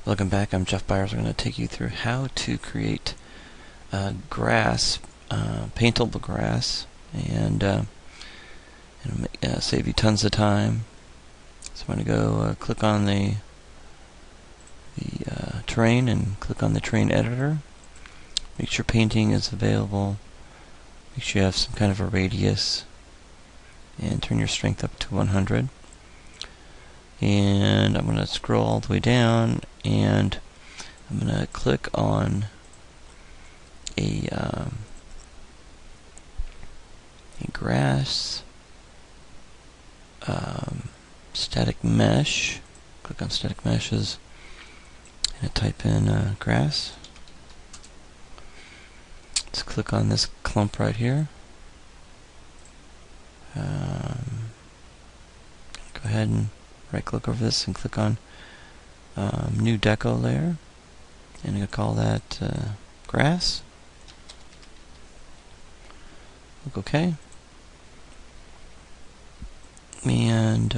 Welcome back. I'm Jeff Byers. I'm going to take you through how to create grass, paintable grass, and it'll save you tons of time. So I'm going to go click on the terrain and click on the terrain editor. Make sure painting is available. Make sure you have some kind of a radius, and turn your strength up to 100. And I'm going to scroll all the way down, and I'm going to click on a grass static mesh. Click on static meshes and type in grass. Let's click on this clump right here. Go ahead and right click over this and click on new deco layer, and I'm going to call that grass. Click OK, and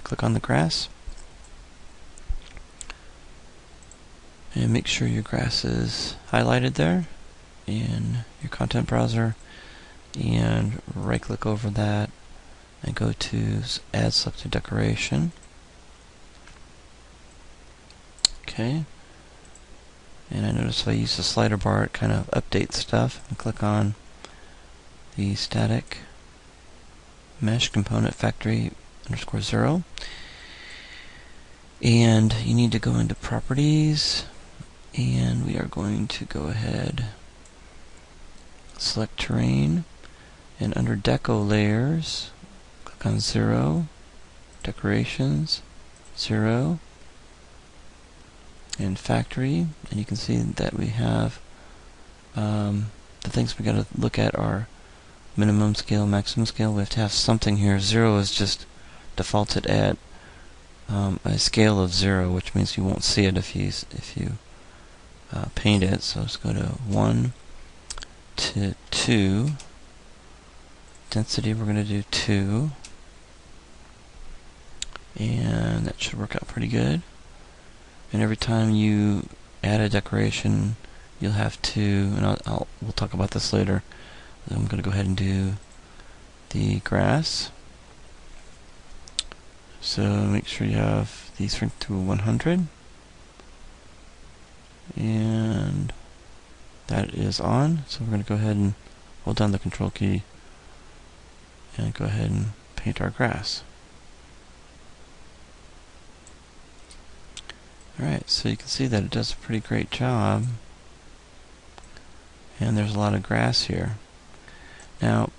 click on the grass, and make sure your grass is highlighted there in your content browser, and right click over that and go to Add Selected Decoration. Okay. And I notice if I use the slider bar, it kind of updates stuff. And click on the static mesh component factory _0. And you need to go into properties, and we are going to go ahead, select terrain, and under deco layers, click on 0, decorations, 0, and factory, and you can see that we have the things we got to look at are minimum scale, maximum scale. We have to have something here. 0 is just defaulted at a scale of 0, which means you won't see it if you paint it. So let's go to 1 to 2. Density, we're going to do 2, and that should work out pretty good. And every time you add a decoration, you'll have to, and we'll talk about this later. I'm going to go ahead and do the grass. So make sure you have the strength to 100, and that is on. So we're going to go ahead and hold down the control key and go ahead and paint our grass. Alright, so you can see that it does a pretty great job, and there's a lot of grass here. Now,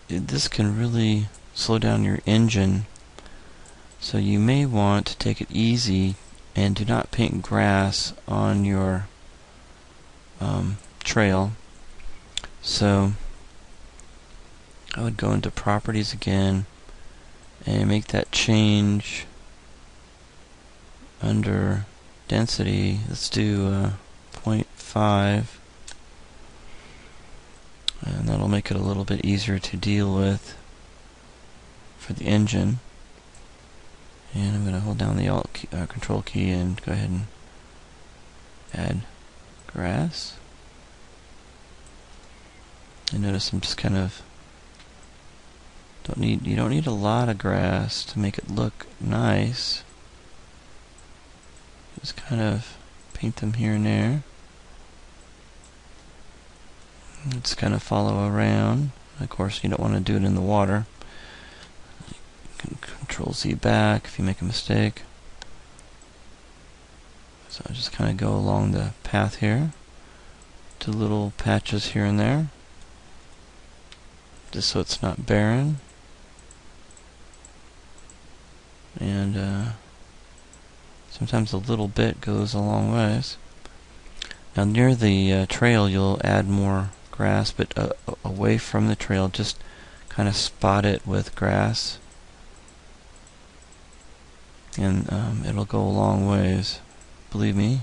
this can really slow down your engine, so you may want to take it easy and do not paint grass on your trail. So I would go into properties again and make that change under density. Let's do 0.5, and that'll make it a little bit easier to deal with for the engine. And I'm going to hold down the Alt key, Control key, and go ahead and add grass. And notice I'm just kind of you don't need a lot of grass to make it look nice. Just kind of paint them here and there. Just kind of follow around. Of course, you don't want to do it in the water. You can Control Z back if you make a mistake. So I just kind of go along the path here, to little patches here and there, just so it's not barren. And sometimes a little bit goes a long ways. Now near the trail you'll add more grass, but away from the trail just kind of spot it with grass, and it'll go a long ways, believe me.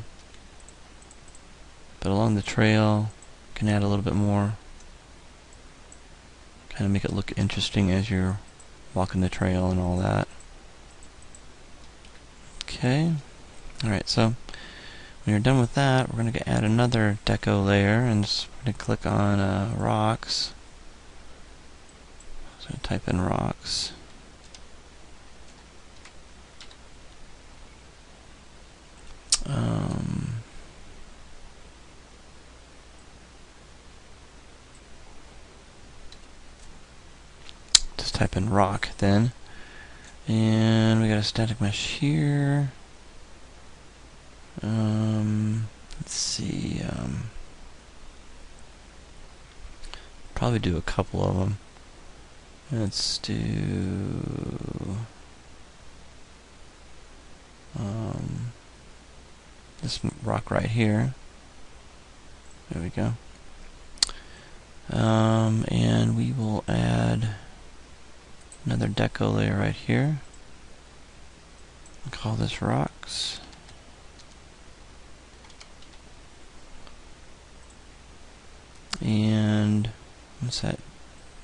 But along the trail you can add a little bit more, kind of make it look interesting as you're walking the trail and all that. Okay, Alright, so when you're done with that, we're going to add another deco layer, and we're going to click on rocks. So type in rocks. Just type in rock then. And we got a static mesh here. Let's see. Probably do a couple of them. Let's do this rock right here. There we go. And we will add another deco layer right here. I'll call this rocks. And once that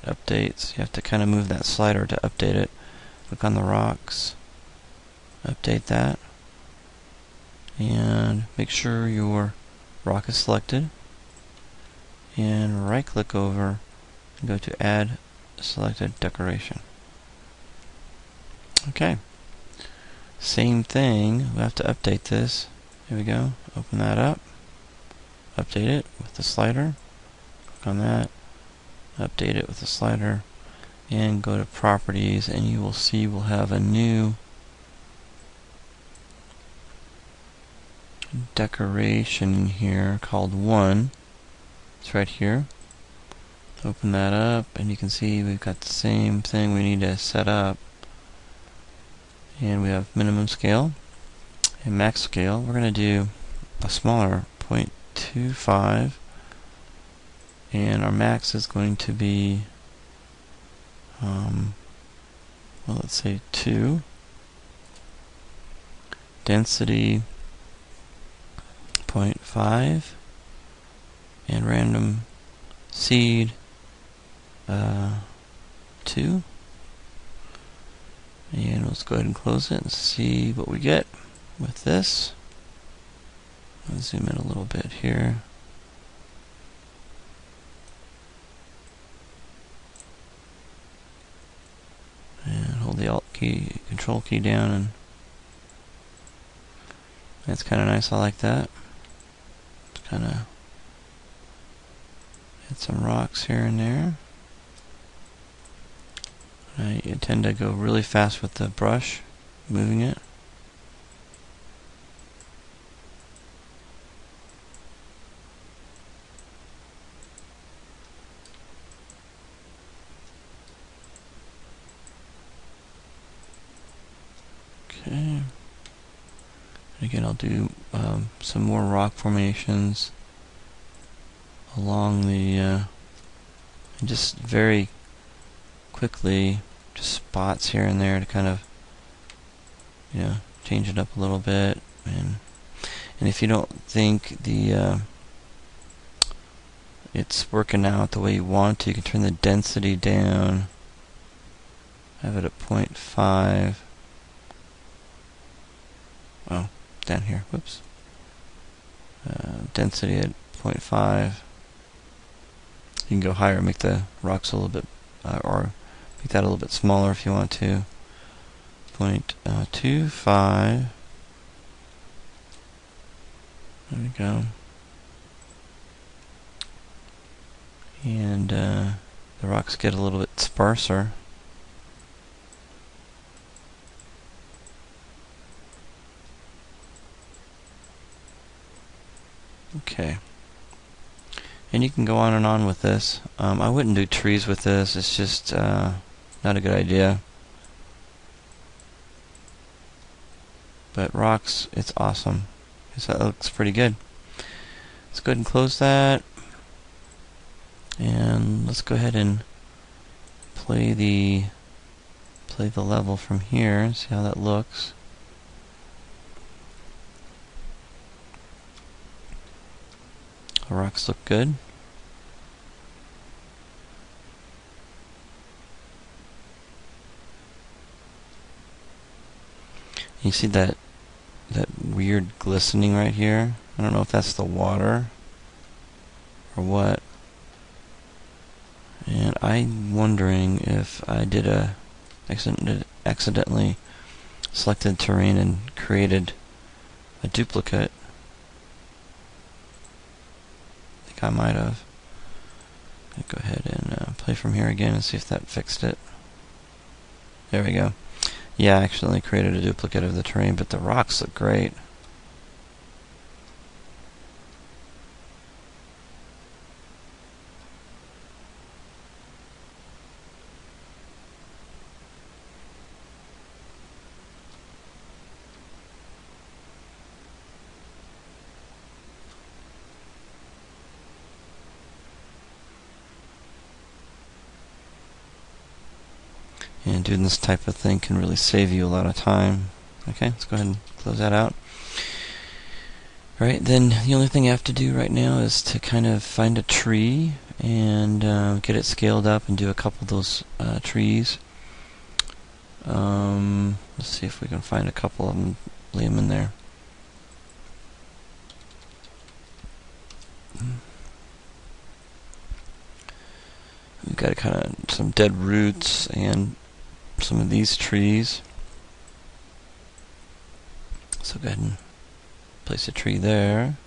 updates, you have to kind of move that slider to update it. Click on the rocks, update that, and make sure your rock is selected. And right click over and go to add selected decoration. Okay. Same thing, we have to update this. Here we go. Open that up. Update it with the slider. Click on that. Update it with the slider. And go to properties, and you will see we'll have a new decoration in here called 1. It's right here. Open that up, and you can see we've got the same thing we need to set up. And we have minimum scale and max scale. We're going to do a smaller 0.25, and our max is going to be well, let's say 2. Density 0.5, and random seed 2. And let's go ahead and close it and see what we get with this. I'll zoom in a little bit here. And hold the Alt key, Control key down, and that's kind of nice. I like that. Kind of hit some rocks here and there. I tend to go really fast with the brush, moving it. Okay. Again, I'll do some more rock formations along the, and just very quickly, just spots here and there to kind of, change it up a little bit. And if you don't think the it's working out the way you want to, you can turn the density down. Have it at 0.5. Oh, down here. Whoops. Density at 0.5. You can go higher, make the rocks a little bit, or make that a little bit smaller if you want to. 0.25. There we go. And the rocks get a little bit sparser. Okay. And you can go on and on with this. I wouldn't do trees with this. It's just not a good idea. But rocks, it's awesome. So that looks pretty good. Let's go ahead and close that. And let's go ahead and play the level from here and see how that looks. The rocks look good. You see that that weird glistening right here. I don't know if that's the water or what. And I'm wondering if I did accidentally selected terrain and created a duplicate. I think I might have. I'll go ahead and play from here again and see if that fixed it. There we go. Yeah, I accidentally created a duplicate of the terrain, but the rocks look great. And doing this type of thing can really save you a lot of time. Okay, let's go ahead and close that out. Alright, then the only thing I have to do right now is to kind of find a tree and get it scaled up and do a couple of those trees. Let's see if we can find a couple of them, lay them in there. We've got kind of some dead roots and some of these trees. So go ahead and place a tree there.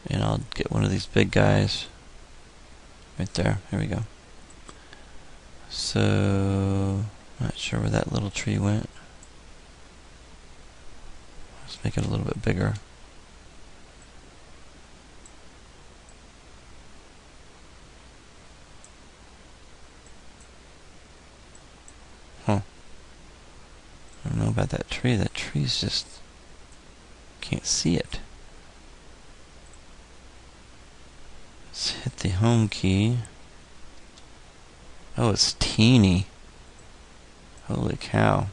And I'll get one of these big guys right there. Here we go. So, not sure where that little tree went. Let's make it a little bit bigger. Huh. I don't know about that tree. That tree's just... can't see it. Let's hit the home key. Oh, it's teeny. Holy cow.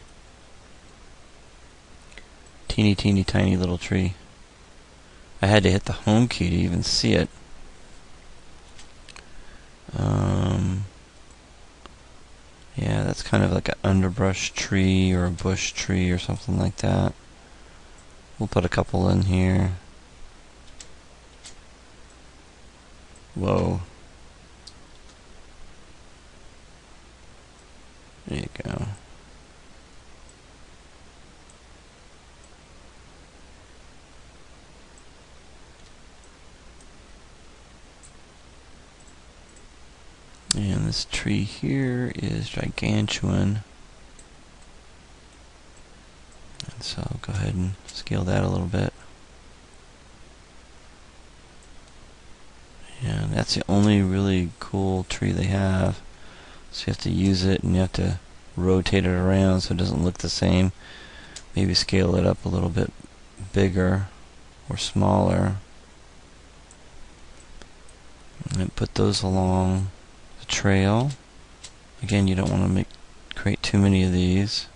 Teeny, teeny, tiny little tree. I had to hit the home key to even see it. Yeah, that's kind of like an underbrush tree or a bush tree or something like that. We'll put a couple in here. Whoa. There you go. And this tree here is gigantuan. And so I'll go ahead and scale that a little bit. And that's the only really cool tree they have. So you have to use it and you have to rotate it around so it doesn't look the same. Maybe scale it up a little bit bigger or smaller. And put those along the trail. Again, you don't want to create too many of these.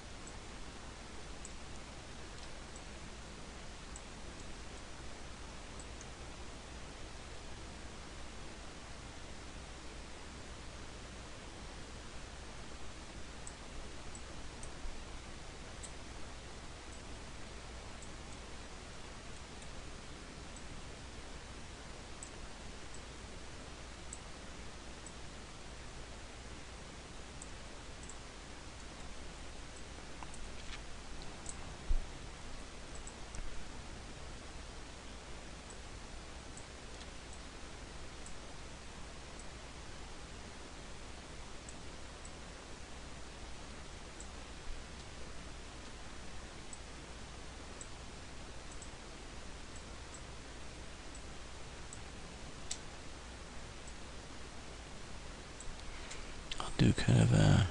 Do kind of a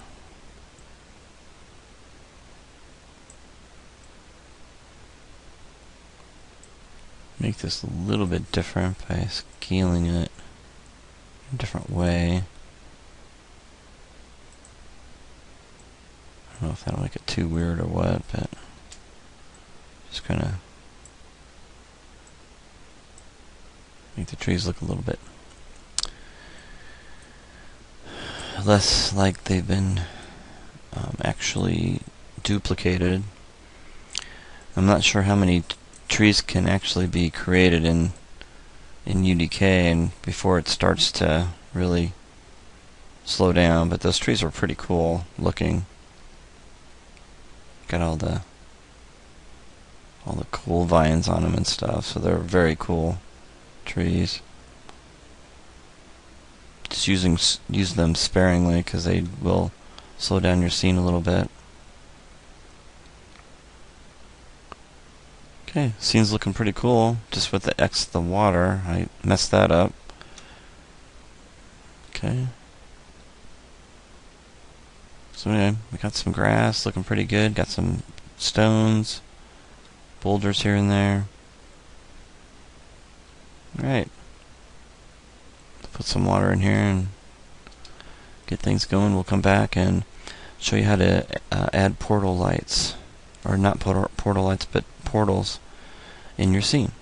make this a little bit different by scaling it in a different way. I don't know if that'll make it too weird or what, but just kind of make the trees look a little bit less like they've been actually duplicated. I'm not sure how many trees can actually be created in UDK and before it starts to really slow down, but those trees are pretty cool looking. Got all the cool vines on them and stuff, so they're very cool trees. Just use them sparingly because they will slow down your scene a little bit. Okay, scene's looking pretty cool. Just with the water, I messed that up. Okay. So anyway, we got some grass looking pretty good. Got some stones, boulders here and there. Alright. Put some water in here and get things going. We'll come back and show you how to add portal lights. Or not portal lights, but portals in your scene.